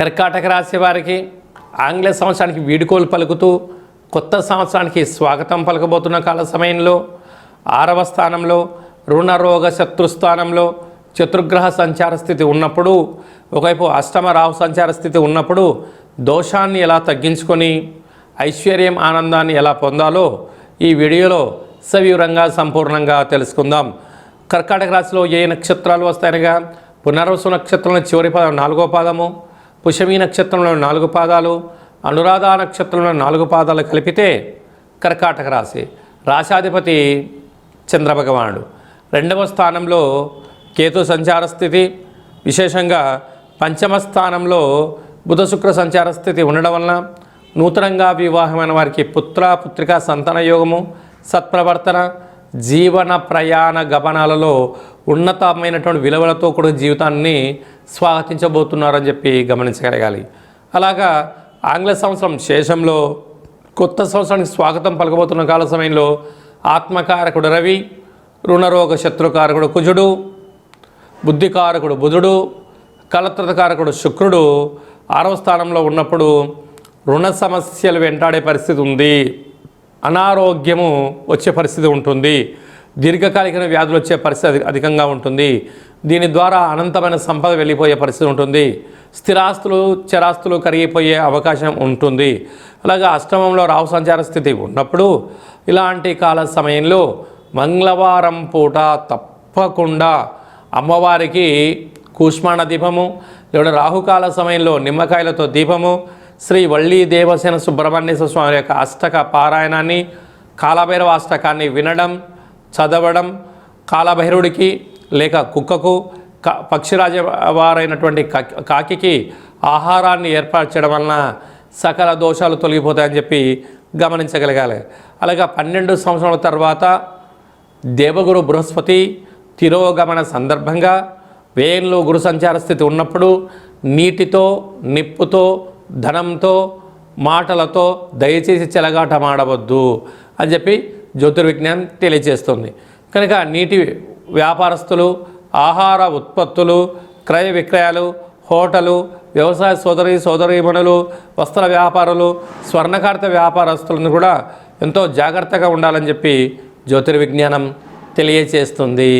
కర్కాటక రాశి వారికి ఆంగ్ల సంవత్సరానికి వీడుకోలు పలుకుతూ కొత్త సంవత్సరానికి స్వాగతం పలకబోతున్న కాల సమయంలో 6వ స్థానంలో రుణరోగ శత్రుస్థానంలో చతుర్గ్రహ సంచార స్థితి ఉన్నప్పుడు, ఒకవైపు అష్టమ రాహు సంచార స్థితి ఉన్నప్పుడు దోషాన్ని ఎలా తగ్గించుకొని ఐశ్వర్యం ఆనందాన్ని ఎలా పొందాలో ఈ వీడియోలో సవివరంగా సంపూర్ణంగా తెలుసుకుందాం. కర్కాటక రాశిలో ఏ నక్షత్రాలు వస్తాయనగా పునర్వసు నక్షత్రంలో చివరి పాదం 4వ పాదము, పుష్యమి నక్షత్రంలో 4 పాదాలు, అనురాధ నక్షత్రంలో 4 పాదాలు కలిపితే కర్కాటక రాశి. రాశాధిపతి చంద్రభగవానుడు. 2వ స్థానంలో కేతు సంచార స్థితి, విశేషంగా 5వ స్థానంలో బుధ శుక్ర సంచార స్థితి ఉండడం వలన నూతనంగా వివాహమైన వారికి పుత్ర పుత్రికా సంతాన యోగము, సత్ప్రవర్తన, జీవన ప్రయాణ గమనాలలో ఉన్నతమైనటువంటి విలువలతో కూడిన జీవితాన్ని స్వాగతించబోతున్నారని చెప్పి గమనించగలగాలి. అలాగా ఆంగ్ల సంవత్సరం శేషంలో కొత్త సంవత్సరానికి స్వాగతం పలకబోతున్న కాల సమయంలో ఆత్మకారకుడు రవి, రుణరోగ శత్రుకారకుడు కుజుడు, బుద్ధికారకుడు బుధుడు, కలత్రకారకుడు శుక్రుడు 6వ స్థానంలో ఉన్నప్పుడు రుణ సమస్యలు వెంటాడే పరిస్థితి ఉంది. అనారోగ్యము వచ్చే పరిస్థితి ఉంటుంది. దీర్ఘకాలిక వ్యాధులు వచ్చే పరిస్థితి అధికంగా ఉంటుంది. దీని ద్వారా అనంతమైన సంపద వెళ్ళిపోయే పరిస్థితి ఉంటుంది. స్థిరాస్తులు చరాస్తులు కరిగిపోయే అవకాశం ఉంటుంది. అలాగే అష్టమంలో రాహు సంచార స్థితి ఉన్నప్పుడు ఇలాంటి కాల సమయంలో మంగళవారం పూట తప్పకుండా అమ్మవారికి కూష్మాణ దీపము, లేదా రాహుకాల సమయంలో నిమ్మకాయలతో దీపము, శ్రీ వల్లి దేవసేన సుబ్రహ్మణ్యేశ్వర స్వామి యొక్క అష్టక పారాయణాన్ని, కాలభైరవ అష్టకాన్ని వినడం, చదవడం, కాలభైరవుడికి లేక కుక్కకు, పక్షిరాజ వారైనటువంటి కాకికి ఆహారాన్ని ఏర్పాటు చేయడం వలన సకల దోషాలు తొలగిపోతాయని చెప్పి గమనించగలగాలి. అలాగే 12 సంవత్సరాల తర్వాత దేవగురు బృహస్పతి తిరోగమన సందర్భంగా వ్యయంలో గురు సంచార స్థితి ఉన్నప్పుడు నీటితో, నిప్పుతో, ధనంతో, మాటలతో దయచేసి చెలగాటమాడవద్దు అని చెప్పి జ్యోతిర్విజ్ఞానం తెలియజేస్తుంది. కనుక నీటి వ్యాపారస్తులు, ఆహార ఉత్పత్తులు, క్రయ విక్రయాలు, హోటలు, వ్యవసాయ సోదరీమణులు, వస్త్ర వ్యాపారులు, స్వర్ణకార్త వ్యాపారస్తులను కూడా ఎంతో జాగ్రత్తగా ఉండాలని చెప్పి జ్యోతిర్విజ్ఞానం తెలియజేస్తుంది.